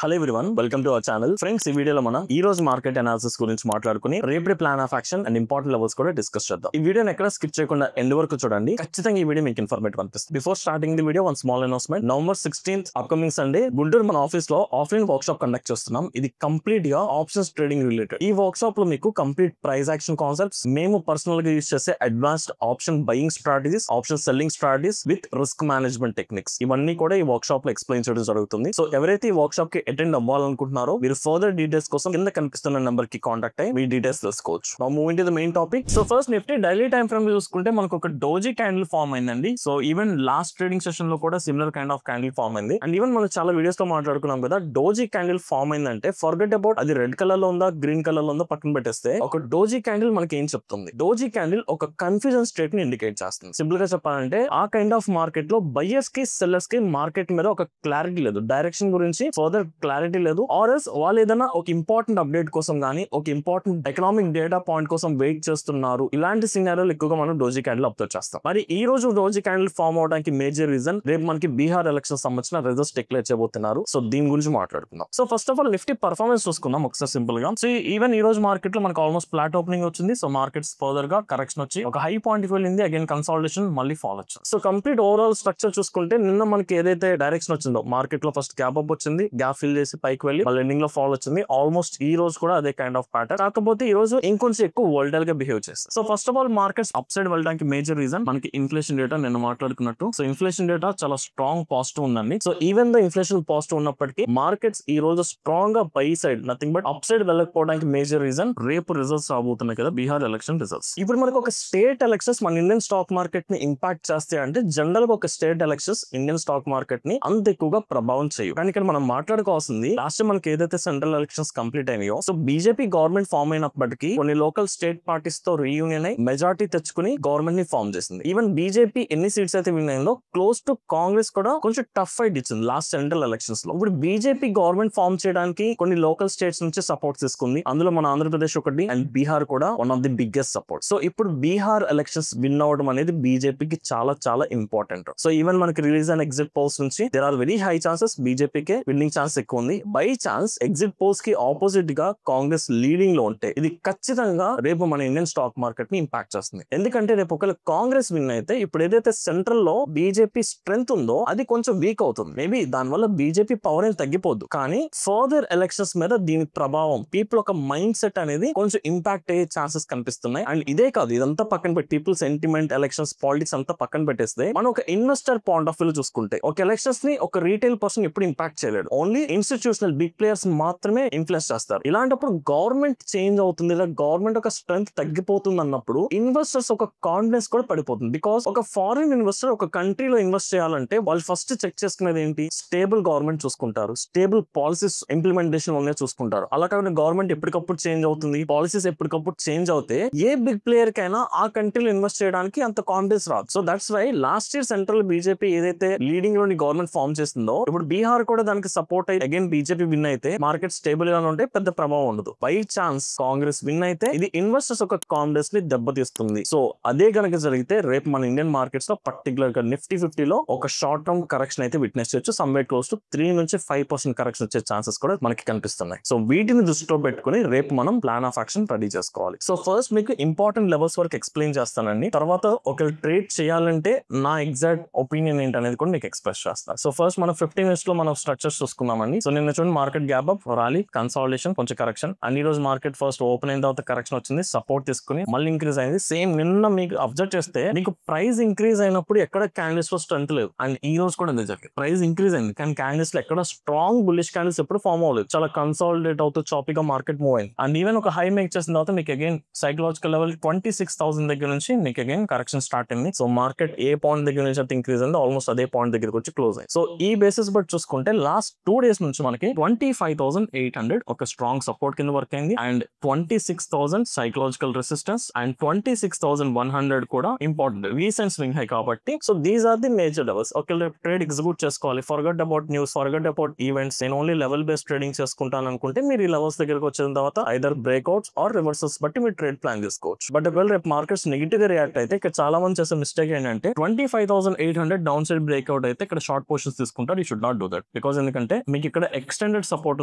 Hello everyone, welcome to our channel. Friends, ఈ వీడియోలో మనం ఈ రోజు మార్కెట్ అనాలిసిస్ గురించి మాట్లాడుకుని రేపటి plan of action and important levels కూడా డిస్కస్ చేద్దాం. ఈ వీడియోని ఎక్కడ స్కిప్ చేయకుండా ఎండ్ వరకు చూడండి. ఖచ్చితంగా ఈ వీడియో మీకు ఇన్ఫర్మేటివ్ అనిపిస్తుంది. Before starting the video, one small announcement. November 16th upcoming Sunday Guntur మన ఆఫీస్ లో ఆఫ్లైన్ వర్క్ షాప్ కండక్ట్ చేస్తున్నాం. ఇది కంప్లీట్ గా ఆప్షన్స్ ట్రేడింగ్ రిలేటెడ్. ఈ వర్క్ షాప్ లో మీకు కంప్లీట్ ప్రైస్ యాక్షన్ కాన్సెప్ట్స్, మేము పర్సనల్ గా యూస్ చేసే advanced option buying strategies, option selling strategies with risk management techniques, ఇవన్నీ కూడా ఈ వర్క్ షాప్ లో ఎక్స్ప్లెయిన్ చేయడం జరుగుతుంది. సో ఎవరైతే ఈ వర్క్ షాప్ కి అటెండ్ అవ్వాలనుకుంటున్నారో మీరు ఫర్దర్ డీటెయిల్స్ కోసం కింద కనిపిస్తున్న నెంబర్ కి కాంటాక్ట్ అయ్యి మీ డీటెయిల్స్ తెలుసుకోవచ్చు. Now moving to the main topic. So first Nifty daily time frame చూసుకుంటే మనకు ఒక డోజీ క్యాండిల్ ఫార్మ్ అయిందండి. So even last trading session లో కూడా similar kind of candle form అయింది. అండ్ ఈవెన్ మనం చాలా వీడియోస్ లో మాట్లాడుకున్నాం కదా, డోజీ క్యాండిల్ ఫార్మ్ అయిందంటే ఫర్గెట్ అబౌట్ అది రెడ్ కలర్ లో ఉందా గ్రీన్ కలర్ లో ఉందా పక్కన పెట్టేస్తే, ఒక డోజీ క్యాండిల్ మనకి ఏం చెప్తుంది? డోజీ క్యాండిల్ ఒక కన్ఫ్యూజన్ స్టేట్ ని ఇండికేట్ చేస్తుంది. సింపుల్ గా చెప్పాలంటే ఆ కైండ్ ఆఫ్ మార్కెట్ లో బయర్స్ కి సెల్లర్స్ కి మార్కెట్ మీద ఒక క్లారిటీ లేదు, డైరెక్షన్ గురించి ఫర్దర్ క్లారిటీ లేదు. ఆర్ఎస్ వాళ్ళు ఏదైనా ఒక ఇంపార్టెంట్ అప్డేట్ కోసం గానీ ఒక ఇంపార్టెంట్ ఎకనామిక్ డేటా పాయింట్ కోసం వెయిట్ చేస్తున్నారు. ఇలాంటి సినారియోలు ఎక్కువగా మనం డోజీ క్యాండిల్ అబ్జర్వ్ చేస్తాం. మరి ఈ రోజు డోజీ క్యాండిల్ ఫార్మ్ అవడానికి మేజర్ రీజన్, రేపు మనకి బీహార్ ఎలక్షన్ సంబంధించిన రిజల్ట్స్ డిక్లేర్ చేయబోతున్నారు. సో దీని గురించి మాట్లాడుకుందాం. So first of all Nifty performance చూసుకుందాం ఒకసారి సింపుల్ గా. సో ఈవెన్ ఈ రోజు మార్కెట్ లో మనకి ఆల్మోస్ట్ ఫ్లాట్ ఓపెనింగ్ వచ్చింది. సో మార్కెట్స్ ఫర్దర్ గా కరెక్షన్ వచ్చి ఒక హై పాయింట్ కి వెళ్ళింది. అగైన్ కన్సాలిడేషన్ మళ్ళీ ఫాల్ వచ్చింది. సో కంప్లీట్ ఓవరాల్ స్ట్రక్చర్ చూసుకుంటే నిన్న మనకి ఏదైతే డైరెక్షన్ వచ్చిందో మార్కెట్ లో ఫస్ట్ గ్యాప్ అప్ వచ్చింది, గ్యాప్ ఫిల్ చేసి పైకి వెళ్ళి మళ్ళీ ఎండింగ్ లో ఫాల్ వచ్చింది. ఆల్మోస్ట్ ఈ రోజు కూడా అదే కైండ్ ఆఫ్ ప్యాటర్న్, కాకపోతే ఈ రోజు ఇంకొంచెం ఎక్కువ వోల్టైల్ గా బిహేవ్ చేస్తుంది. So first of all markets upside వెళ్ళడానికి మేజర్ రీజన్ మనకి ఇన్ఫ్లేషన్ డేటా నిన్న మాట్లాడుకున్నట్టు. సో ఇన్ఫ్లేషన్ డేటా చాలా స్ట్రాంగ్ పాజిటివ్ ఉందండి. So even the inflation positive ఉన్నప్పటికీ మార్కెట్స్ ఈ రోజు స్ట్రాంగ్ గా buy side nothing but upside వెళ్ళకపోవడానికి మేజర్ రీజన్ రేపు రిజల్ట్స్ రాబోతున్నాయి కదా, బీహార్ ఎలక్షన్ రిజల్ట్స్. ఇప్పుడు మనకు ఒక స్టేట్ ఎలక్షన్స్ మన ఇండియన్ స్టాక్ మార్కెట్ ని ఇంపాక్ట్ చేస్తాయి అంటే, జనరల్ గా ఒక state elections Indian stock market ని అంత ఎక్కువగా ప్రభావం చేయవు. కానీ ఇక్కడ మనం మాట్లాడుకోవాల్సింది, లాస్ట్ మనకి ఏదైతే సెంట్రల్ ఎలక్షన్స్ కంప్లీట్ అయినాయో, సో బీజేపీ గవర్నమెంట్ ఫామ్ అయినప్పటికీ కొన్ని లోకల్ స్టేట్ పార్టీస్ తో రీయూనియన్ అయి మెజారిటీ తెచ్చుకుని గవర్నమెంట్ ని ఫామ్ చేసింది. ఈవెన్ బీజేపీ ఎన్ని సీట్స్ అయితే విన్ అయిందో క్లోజ్ టు కాంగ్రెస్ కూడా కొంచెం టఫ్ ఫైట్ ఇచ్చింది లాస్ట్ సెంట్రల్ ఎలక్షన్స్ లో. ఇప్పుడు బీజేపీ గవర్నమెంట్ ఫామ్ చేయడానికి కొన్ని లోకల్ స్టేట్స్ నుంచి సపోర్ట్ తీసుకుంది. అందులో మన ఆంధ్రప్రదేశ్ ఒకటి అండ్ బీహార్ కూడా one of the biggest support. So ఇప్పుడు బీహార్ ఎలక్షన్స్ విన్ అవడం అనేది బీజేపీకి చాలా చాలా ఇంపార్టెంట్. సో ఈవెన్ మనకి రిలీజ్ అండ్ ఎగ్జిట్ పోల్స్ నుంచి there are very high chances బీజేపీకే విన్నింగ్ ఛాన్స్ ఎక్కువ ఉంది. బై ఛాన్స్ ఎగ్జిట్ పోల్స్ కి ఆపోజిట్ గా కాంగ్రెస్ లీడింగ్ లో ఉంటే ఇది ఖచ్చితంగా రేపు మన ఇండియన్ స్టాక్ మార్కెట్ ని ఇంపాక్ట్ చేస్తుంది. ఎందుకంటే రేపు ఒకవేళ కాంగ్రెస్ విన్ అయితే ఇప్పుడు ఏదైతే సెంట్రల్ లో బీజేపీ స్ట్రెంత్ ఉందో అది కొంచెం వీక్ అవుతుంది. మేబీ దానివల్ల బీజేపీ పవర్ ఏం తగ్గిపోద్దు, కానీ ఫర్దర్ ఎలక్షన్స్ మీద దీని ప్రభావం, పీపుల్ ఒక మైండ్ సెట్ అనేది కొంచెం ఇంపాక్ట్ అయ్యే ఛాన్సెస్ కనిపిస్తున్నాయి. అండ్ ఇదే కాదు, ఇదంతా పక్కన పెట్టి పీపుల్ సెంటిమెంట్, ఎలక్షన్స్, పాలిటిక్స్ అంతా పక్కన పెట్టేస్తే మనం ఒక ఇన్వెస్టర్ పాయింట్ ఆఫ్ వ్యూ చూసుకుంటే ఒక ఎలక్షన్స్ ని ఒక రీటైల్ పర్సన్ ఎప్పుడు ఇంపాక్ట్ చేయలేడు. ఓన్లీ ఇన్స్టిట్యూషనల్ బిగ్ ప్లేయర్స్ మాత్రమే ఇన్ఫ్లుయెన్స్ చేస్తారు. ఇలాంటప్పుడు గవర్నమెంట్ చేంజ్ అవుతుంది లేదా గవర్నమెంట్ ఒక స్ట్రెంత్ తగ్గిపోతుంది అన్నప్పుడు ఇన్వెస్టర్స్ ఒక కాన్ఫిడెన్స్ కూడా పడిపోతుంది. బికాస్ ఒక ఫారిన్ ఇన్వెస్టర్ ఒక కంట్రీలో ఇన్వెస్ట్ చేయాలంటే వాళ్ళు ఫస్ట్ చెక్ చేసుకునేది ఏంటి? స్టేబుల్ గవర్నమెంట్ చూసుకుంటారు, స్టేబుల్ పాలసీస్ ఇంప్లిమెంటేషన్ ఉన్నాయి చూసుకుంటారు. అలా కాకుండా గవర్నమెంట్ ఎప్పటికప్పుడు చేంజ్ అవుతుంది, పాలసీస్ ఎప్పటికప్పుడు చేంజ్ అవుతే ఏ బిగ్ ప్లేయర్ కైనా ఆ కంట్రీలో ఇన్వెస్ట్ చేయడానికి అంత కాన్ఫిడెన్స్ రాదు. So that's why last year central BJP ఏదైతే లీడింగ్ లోని గవర్నమెంట్ ఫామ్ చేస్తుందో, ఇప్పుడు బీహార్ కూడా దానికి సపోర్ట్ అయ్యి అగైన్ బీజేపీ విన్ అయితే మార్కెట్ స్టేబుల్ గా ఉంటే పెద్ద ప్రభావం ఉండదు. బై ఛాన్స్ కాంగ్రెస్ విన్ అయితే ఇది ఇన్వెస్టర్స్ ఒక కాన్ఫిడెన్స్ ని దెబ్బతీస్తుంది. సో అదే కనుక జరిగితే రేపు మన ఇండియన్ మార్కెట్స్ లో పర్టికులర్ గా నిఫ్టీ 50 లో ఒక షార్ట్ టర్మ్ కరెక్షన్ అయితే విట్నెస్ చేయొచ్చు. సమ్వేర్ క్లోజ్ టు 3 నుంచి 5% కరెక్షన్ వచ్చే ఛాన్సెస్ కూడా మనకి కనిపిస్తున్నాయి. సో వీటిని దృష్టిలో పెట్టుకుని రేపు మనం ప్లాన్ ఆఫ్ యాక్షన్ రెడీ చేసుకోవాలి. సో ఫస్ట్ మీకు ఇంపార్టెంట్ లెవెల్స్ వరకు ఎక్స్ప్లెయిన్ చేస్తానండి. తర్వాత ఒక ట్రేడ్ చేయాలంటే నా ఎగ్జాక్ట్ ఒపీనియన్ ఏంటనేది కూడా మీకు ఎక్స్ప్రెస్ చేస్తాను. సో ఫస్ట్ మనం 15 minutes లో మనం స్ట్రక్చర్స్ చూసుకున్నామండి. సో నిన్న చూడండి market gap up, rally, consolidation, కొంచెం కరెక్షన్. అండ్ ఈ రోజు మార్కెట్ ఫస్ట్ ఓపెన్ అయిన తర్వాత కరెక్షన్ వచ్చింది, సపోర్ట్ తీసుకుని మళ్ళీ ఇంక్రీజ్ అయింది. సేమ్ నిన్న మీకు అబ్జర్వ్ చేస్తే మీకు ప్రైస్ ఇంక్రీజ్ అయినప్పుడు ఎక్కడ క్యాండిల్స్ లో స్ట్రెంత్ లేదు. అండ్ ఈ రోజు కూడా అదే జరిగింది, ప్రైస్ ఇంక్రీజ్ అయింది కానీ క్యాండిల్స్ లో ఎక్కడ స్ట్రాంగ్ బుల్లిష్ క్యాండిల్స్ ఎప్పుడు ఫామ్ అవ్వలేదు. చాలా కన్సాలిడేట్ అవుతూ చాపీగా మార్కెట్ మూవ్ అయింది. అండ్ ఈవెన్ ఒక హై మేక్ చేసిన తర్వాత మీకు అగైన్ సైకలాజికల్ లెవెల్ 26,000 దగ్గర నుంచి మీకు అగైన్ కరెక్షన్ స్టార్ట్ అయింది. సో మార్కెట్ ఏ పాయింట్ దగ్గర నుంచి అయితే ఇంక్రీజ్ అయిందో ఆల్మోస్ట్ అదే పాయింట్ దగ్గరకు వచ్చి క్లోజ్ అయింది. సో ఈ బేసిస్ బట్టి చూసుకుంటే లాస్ట్ 2 days నుంచి మనకి 25,800 ఒక స్ట్రాంగ్ సపోర్ట్ కింద వర్క్ అయింది. అండ్ 26,000 సైకలాజికల్ రెసిస్టెన్స్ అండ్ 26,100 కూడా ఇంపార్టెంట్ రీసెంట్ స్వింగ్ హై కాబట్టి. So these are the major levels. ఒక ట్రేడ్ ఎగ్జిక్యూట్ చేసుకోవాలి, forget about news, forget about events. నేను ఓన్లీ లెవెల్ బేస్డ్ ట్రేడింగ్ చేసుకుంటాను అనుకుంటే మీరు ఈ లెవెల్స్ దగ్గరకు వచ్చిన తర్వాత ఐదర్ బ్రేక్అవుట్స్ ఆర్ రివర్సల్స్ బట్టి మీరు ట్రేడ్ ప్లాన్ చేసుకోవచ్చు. బట్ ఒకవేళ రేపు మార్కెట్స్ నెగిటివ్ గా రియాక్ట్ అయితే ఇక్కడ చాలా మంది చేసే మిస్టేక్ ఏంటంటే 25,800 డౌన్ సైడ్ బ్రేక్అవుట్ అయితే ఇక్కడ షార్ట్ పొజిషన్స్ తీసుకుంటారు. You should not do that. Because ఎందుకంటే మీకు ఇక్కడ ఎక్స్టెండెడ్ సపోర్ట్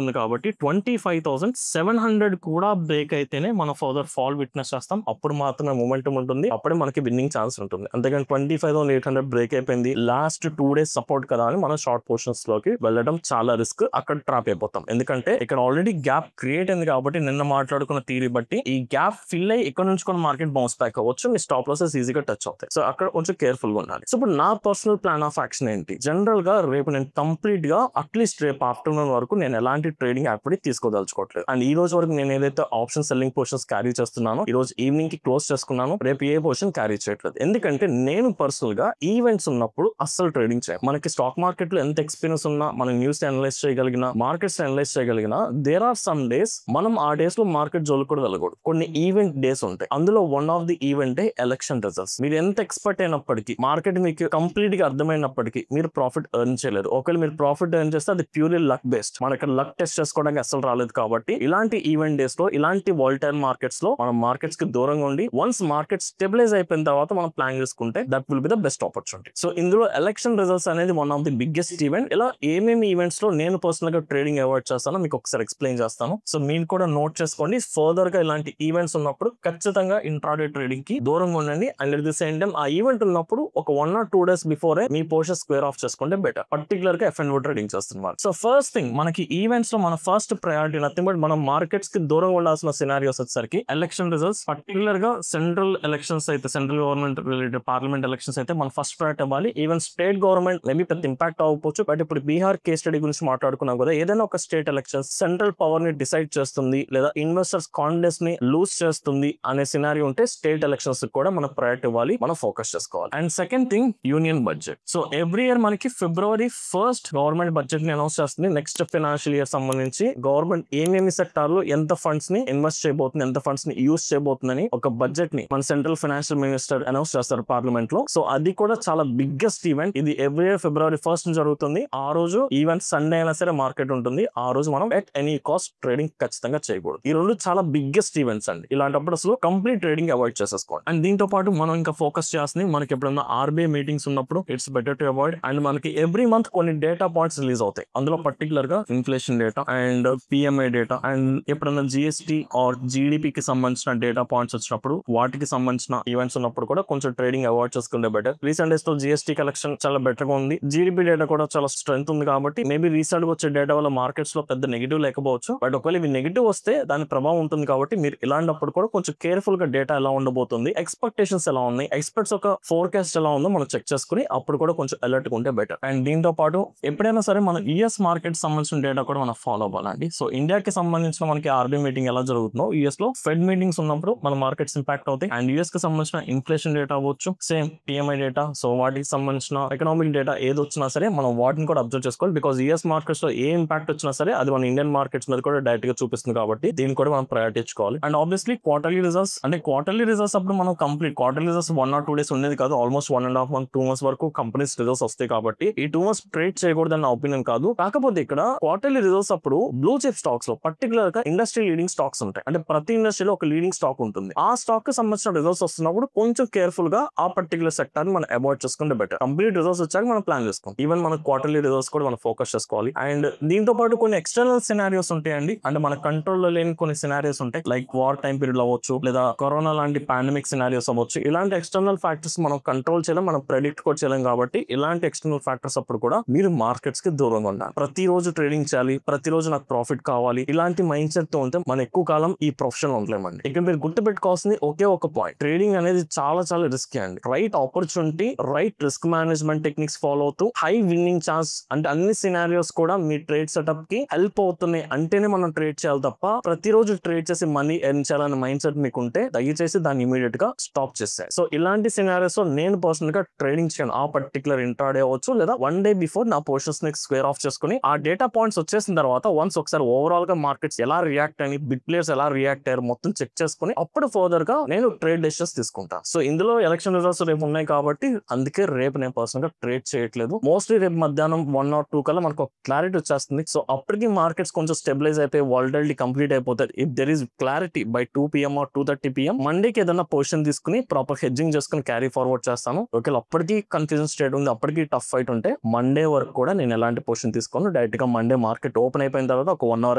ఉంది కాబట్టి 25,700 కూడా బ్రేక్ అయితేనే మనం ఫర్దర్ ఫాల్ విట్నెస్ చేస్తాం. అప్పుడు మాత్రమే మొమెంటం ఉంటుంది, అప్పుడే మనకి విన్నింగ్ ఛాన్స్ ఉంటుంది. అంతేగాని 25,800 బ్రేక్ అయిపోయింది, లాస్ట్ 2 days సపోర్ట్ కదా అని మనం షార్ట్ పోర్షన్స్ లోకి వెళ్ళడం చాలా రిస్క్. అక్కడ ట్రాప్ అయిపోతాం. ఎందుకంటే ఇక్కడ ఆల్రెడీ గ్యాప్ క్రియేట్ అయింది కాబట్టి నిన్న మాట్లాడుకున్న థియరీ బట్టి ఈ గ్యాప్ ఫిల్ అయ్యి ఇక్కడ నుంచి కూడా మార్కెట్ బౌన్స్ బ్యాక్ అవ్వచ్చు. మీ స్టాప్ లాసెస్ ఈజీగా టచ్ అవుతాయి. సో అక్కడ కొంచెం కేర్ఫుల్ గా ఉండాలి. సో ఇప్పుడు నా పర్సనల్ ప్లాన్ ఆఫ్ యాక్షన్ ఏంటి? జనరల్ గా రేపు నేను కంప్లీట్ గా అట్లీస్ట్ రేపు ఆఫ్టర్నూన్ వరకు నేను ఎలాంటి ట్రేడింగ్ యాక్టివిటీ తీసుకోదలుచుకోవట్లేదు. అండ్ ఈ రోజు వరకు నేను ఏదైతే ఆప్షన్ సెల్లింగ్ పొజిషన్స్ క్యారీ చేస్తున్నానో ఈ రోజు ఈవినింగ్ కి క్లోజ్ చేసుకున్నాను. రేపు ఏ పొజిషన్ క్యారీ చేయట్లేదు. ఎందుకంటే నేను పర్సనల్ గా ఈవెంట్స్ ఉన్నప్పుడు అస్సలు ట్రేడింగ్ చేయం. మనకి స్టాక్ మార్కెట్ లో ఎంత ఎక్స్పీరియన్స్ ఉన్నా, మనం న్యూస్ అనలైజ్ చేయగలిగిన, మార్కెట్స్ అనలైజ్ చేయగలిగిన, దేర్ ఆర్ సమ్ డేస్ మనం ఆ డేస్ లో మార్కెట్ జోలు కూడా వెళ్ళకూడదు. కొన్ని ఈవెంట్ డేస్ ఉంటాయి. అందులో one of the event election results. మీరు ఎంత ఎక్స్పర్ట్ అయినప్పటికీ, మార్కెట్ మీకు కంప్లీట్ గా అర్థమైనప్పటికీ మీరు ప్రాఫిట్ ఎర్న్ చేయలేరు. ఒకవేళ మీరు ప్రాఫిట్ ఎర్న్ చేస్తే అది ప్యూర్లీ లక్ బేస్డ్. మనకి లక్ టెస్ట్ చేసుకోవడానికి అసలు రాలేదు. కాబట్టి ఇలాంటి ఈవెంట్ డేస్ లో, ఇలాంటి వాలటైల్ మార్కెట్స్ లో మనం మార్కెట్స్ కి దూరంగా ఉండి వన్స్ మార్కెట్ స్టెబిలైజ్ అయిపోయిన తర్వాత మనం ప్లాన్ చేసుకుంటే that will be the best opportunity. So ఇందులో ఎలక్షన్ రిజల్ట్స్ అనేది one of the biggest event. ఇలా ఏమేమి ఈవెంట్స్ లో నేను పర్సనల్ గా ట్రేడింగ్ అవాయిడ్ చేస్తానో మీకు ఒకసారి ఎక్స్ప్లెయిన్ చేస్తాను. సో మీరు కూడా నోట్ చేసుకోండి. ఫర్దర్ గా ఇలాంటి ఈవెంట్స్ ఉన్నప్పుడు ఖచ్చితంగా ఇంట్రాడే ట్రేడింగ్ కి దూరంగా ఉండండి. And at the same time ఆ ఈవెంట్ ఉన్నప్పుడు ఒక 1 or 2 days before me portion square of చేసుకుంటే బెటర్. పర్టికులర్ గా F&O ట్రేడింగ్ చేస్తున్నారు. సో ఫస్ట్ థింగ్, మనకి ఈవెంట్స్ లో మన ఫస్ట్ ప్రయారిటీ నథింగ్ బట్ మనం మార్కెట్స్ కి దూరంగా ఉండాల్సిన సినారియోస్ వచ్చేసరికి ఎలక్షన్ రిజల్ట్స్, పర్టికులర్ గా సెంట్రల్ ఎలక్షన్స్ అయితే, central government related parliament elections అయితే మన ఫస్ట్ ప్రయారిటీ ఇవ్వాలి. ఈవెన్ స్టేట్ గవర్నమెంట్ మేబీ పెద్ద ఇంపాక్ట్ అవ్వకపోవచ్చు. బట్ ఇప్పుడు బీహార్ కేస్ స్టడీ గురించి మాట్లాడుకున్నాం కదా, ఏదైనా ఒక స్టేట్ ఎలక్షన్స్ సెంట్రల్ పవర్ ని డిసైడ్ చేస్తుంది లేదా ఇన్వెస్టర్స్ కాన్ఫిడెన్స్ ని లూజ్ చేస్తుంది అనే సినారియో ఉంటే స్టేట్ ఎలక్షన్స్ కూడా మనం ప్రయారిటీ ఇవ్వాలి, మనం ఫోకస్ చేసుకోవాలి. And second thing, union budget. So every year మనకి February 1st గవర్నమెంట్ బడ్జెట్ ని అనౌన్స్ చేస్తుంది. నెక్స్ట్ ఫైనాన్షియల్ ఇయర్ సంబంధించి గవర్నమెంట్ ఏమేమి సెక్టార్ లో ఎంత ఫండ్స్ ని ఇన్వెస్ట్ చేయబోతుంది, ఎంత ఫండ్స్ ని యూజ్ చేయబోతుందని ఒక బడ్జెట్ ని మన సెంట్రల్ ఫైనాన్షియల్ మినిస్టర్ అనౌన్స్ చేస్తారు పార్లమెంట్ లో. సో అది కూడా చాలా బిగ్గెస్ట్ ఈవెంట్. ఇది ఎవ్రీ ఇయర్ February 1st జరుగుతుంది. ఆ రోజు ఈవెన్ సండే అయినా సరే మార్కెట్ ఉంటుంది. ఆ రోజు మనం ఎట్ ఎనీ కాస్ట్ ట్రేడింగ్ ఖచ్చితంగా చేయకూడదు. ఈ రెండు చాలా బిగ్గెస్ట్ ఈవెంట్స్ అండి. ఇలాంటప్పుడు అసలు కంప్లీట్ ట్రేడింగ్ అవాయిడ్ చేసేసుకోండి. అండ్ దీంతో పాటు మనం ఇంకా ఫోకస్ చేస్తుంది, మనకి ఎప్పుడైనా RBI మీటింగ్స్ ఉన్నప్పుడు it's better to avoid. And మనకి ఎవ్రీ మంత్ కొన్ని డేటా పాయింట్స్ రిలీజ్ అవుతాయి. అందులో పర్టికులర్ గా inflation data and PMI data and ఎప్పుడైనా GST ఆర్ GDP కి సంబంధించిన డేటా పాయింట్స్ వచ్చినప్పుడు, వాటికి సంబంధించిన ఈవెంట్స్ ఉన్నప్పుడు కూడా కొంచెం ట్రేడింగ్ అవాయిడ్ చేసుకుంటే బెటర్. రీసెంట్ డేస్ లో GST కలెక్షన్ చాలా బెటర్ గా ఉంది. GDP డేటా కూడా చాలా స్ట్రెంత్ ఉంది. కాబట్టి మేబీ రీసెంట్ గా వచ్చే డేటా వల్ల మార్కెట్స్ లో పెద్ద నెగిటివ్ లేకపోవచ్చు. బట్ ఒకవేళ ఇవి నెగిటివ్ వస్తే దాని ప్రభావం ఉంటుంది. కాబట్టి మీరు ఇలాంటప్పుడు కూడా కొంచెం కేర్ఫుల్ గా డేటా ఎలా ఉండబోతుంది, ఎక్స్పెక్టేషన్స్ ఎలా ఉన్నాయి, ఎక్స్పర్ట్స్ ఒక ఫోర్కాస్ట్ ఎలా ఉందో మనం చెక్ చేసుకుని అప్పుడు కూడా కొంచెం అలర్ట్ గా ఉంటే బెటర్. అండ్ దీంతో పాటు ఎప్పుడైనా సరే మన US మార్కెట్ సంబంధించిన డేటా కూడా మనం ఫాలో అవ్వాలండి. సో ఇండియాకి సంబంధించిన మనకి RBI మీటింగ్ ఎలా జరుగుతుందో US లో ఫెడ్ మీటింగ్స్ ఉన్నప్పుడు మన మార్కెట్స్ ఇంపాక్ట్ అవుతాయి. అండ్ US కి సంబంధించిన ఇన్ఫ్లేషన్ డేటా అవ్వచ్చు, సేమ్ PMI డేటా. సో వాటికి సంబంధించిన ఎకనామిక్ డేటా ఏది వచ్చినా సరే మనం వాటిని కూడా అబ్జర్వ్ చేసుకోవాలి. బికాస్ US మార్కెట్స్ లో ఏ ఇంపాక్ట్ వచ్చినా సరే అది మన ఇండియన్ మార్కెట్స్ మీద కూడా డైరెక్ట్ గా చూపిస్తుంది. కాబట్టి దీన్ని కూడా మనం ప్రయారిటీ ఇచ్చుకోవాలి. అండ్ ఆబ్వియస్లీ క్వార్టర్లీ రిజల్ట్స్, అంటే క్వార్టర్లీ రిజల్ట్స్ అప్పుడు మనం complete quarterly results 1 or 2 days ఉండేది కాదు. ఆల్మోస్ట్ 1.5 months 2 months వరకు కంపెనీస్ రిజల్ట్స్ వస్తాయి. కాబట్టి ఈ 2 months ట్రేడ్ చేయకూడదు నా ఒపీనియన్ కాదు. కాకపోతే ఇక్కడ క్వార్టర్లీ రిజల్ట్స్ అప్పుడు బ్లూ చిప్ స్టాక్స్ లో పర్టికులర్ గా ఇండస్ట్రీ లీడింగ్ స్టాక్స్ ఉంటాయి. అంటే ప్రతి ఇండస్ట్రీలో ఒక లీడింగ్ స్టాక్ ఉంటుంది. ఆ స్టాక్ కి సంబంధించిన రిజల్ట్స్ వస్తున్నప్పుడు కొంచెం కేర్ఫుల్ గా ఆ పర్టికులర్ సెక్టర్ ని మనం అవాయిడ్ చేసుకుంటే బెటర్. కంప్లీట్ రిజల్ట్స్ వచ్చాక మనం ప్లాన్ చేసుకోవాలి. ఈవెన్ మన క్వార్టర్లీ రిజల్ట్స్ కూడా మనం ఫోకస్ చేసుకోవాలి. అండ్ దీంతో పాటు కొన్ని ఎక్స్టర్నల్ సినారియోస్ ఉంటాయండి. అంటే మన కంట్రోల్ లో లేని కొన్ని సినారియోస్ ఉంటాయి. లైక్ వార్ టైం పీరియడ్ అవ్వచ్చు, లేదా కరోనా లాంటి పాండమిక్ సినారియోస్ అవ్వచ్చు. ఇలాంటి ఎక్స్టర్నల్ ఫ్యాక్టర్స్ మనం కంట్రోల్ చేయలేం, మనం ప్రెడిక్ట్ కూడా చేయలేం. కాబట్టి ఇలాంటి ఎక్స్టర్నల్ ఫ్యాక్టర్స్ అప్పుడు కూడా మీరు మార్కెట్స్ కి దూరంగా ఉండాలి. ప్రతిరోజు ట్రేడింగ్ చేయాలి, ప్రతిరోజు నాకు ప్రాఫిట్ కావాలి, ఇలాంటి మైండ్ సెట్ తో ఉంటే మనం ఎక్కువ కాలం ఈ ప్రొఫెషన్ ఉండలేమండి. ఇక్కడ మీరు గుర్తుపెట్టుకోవాల్సింది ఒకే ఒక పాయింట్, ట్రేడింగ్ అనేది చాలా చాలా రిస్కీ అండి. Right opportunity, right risk management techniques follow అవుతూ హై విన్నింగ్ ఛాన్స్, అంటే అన్ని సినారియోస్ కూడా మీ ట్రేడ్ సెటప్ కి హెల్ప్ అవుతున్నాయి అంటేనే మనం ట్రేడ్ చేయాలి తప్ప ప్రతిరోజు ట్రేడ్ చేసి మనీ ఎర్న్ చేయాలనే మైండ్ సెట్ మీకు ఉంటే దయచేసి దాన్ని ఇమీడియట్ గా స్టాప్ చేస్తాయి. సో ఇలాంటి సినారియోస్ లో నేను పర్సనల్ గా ట్రేడింగ్ చేయను. ఆ పర్టికులర్ ఇంట్రాడే అవ్వచ్చు, లేదా 1 day బిఫోర్ నా పొజిషన్స్ ని స్క్వేర్ ఆఫ్ చేసుకుని ఆ డేటా పాయింట్స్ వచ్చేసిన తర్వాత వన్స్ ఒకసారి ఓవరాల్ గా మార్కెట్స్ ఎలా రియాక్ట్ అని, బిగ్ ప్లేయర్స్ ఎలా రియాక్ట్ అయ్యారు మొత్తం చెక్ చేసుకుని అప్పుడు ఫర్దర్ గా నేను ట్రేడ్ డెసిషన్స్ తీసుకుంటా. సో ఇందులో ఎలక్షన్ రిజల్ట్స్ రేపు ఉన్నాయి కాబట్టి అందుకే రేపు నేను పర్సనల్ గా ట్రేడ్ చేయట్లేదు. మోస్ట్లీ రేపు మధ్యాహ్నం 1 or 2 కల్లా మనకు ఒక క్లారిటీ వచ్చేస్తుంది. సో అప్పటికి మార్కెట్స్ కొంచెం స్టెబిలైజ్ అయిపోయి వాలటిలిటీ కంప్లీట్ అయిపోతుంది. If there is clarity by 2 PM or 2:30 PM మండేకి ఏదైనా పొజిషన్ తీసుకుని ప్రాపర్ హెడ్జింగ్ చేసుకుని క్యారీ ఫార్వర్డ్ చేస్తాను. ఒకవేళ అప్పటికి కన్ఫ్యూజన్ స్టేట్ ఉంది, అప్పటికి టఫ్ ఫైట్ ఉంటే మండే వరకు కూడా నేను ఎలాంటి పొజిషన్ తీసుకొని చేసుకుని డైరెక్ట్ గా మండే మార్కెట్ ఓపెన్ అయిపోయిన తర్వాత ఒక 1 అవర్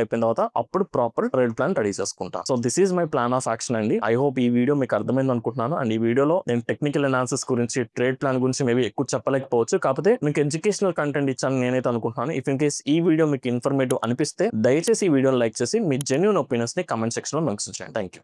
అయిపోయిన తర్వాత అప్పుడు ప్రాపర్ ట్రేడ్ ప్లాన్ రెడీ చేసుకుంటా. So this is my plan of action అండి. ఐ హోప్ ఈ వీడియో మీకు అర్థమైంది అనుకుంటున్నాను. అండ్ ఈ వీడియోలో నేను టెక్నికల్ అనాలిసిస్ గురించి, ట్రేడ్ ప్లాన్ గురించి మేబీ ఎక్కువ చెప్పలేకపోవచ్చు, కాకపోతే మీకు ఎడ్యుకేషనల్ కంటెంట్ ఇచ్చాను నేనైతే అనుకుంటున్నాను. ఇఫ్ ఇన్ కేస్ ఈ వీడియో మీకు ఇన్ఫర్మేటివ్ అనిపిస్తే దయచేసి ఈ వీడియోని లైక్ చేసి మీ జెన్యూన్ ఒపీనియన్స్ ని కమెంట్ సెక్షన్ లో మెన్షన్ చేయండి. Thank you.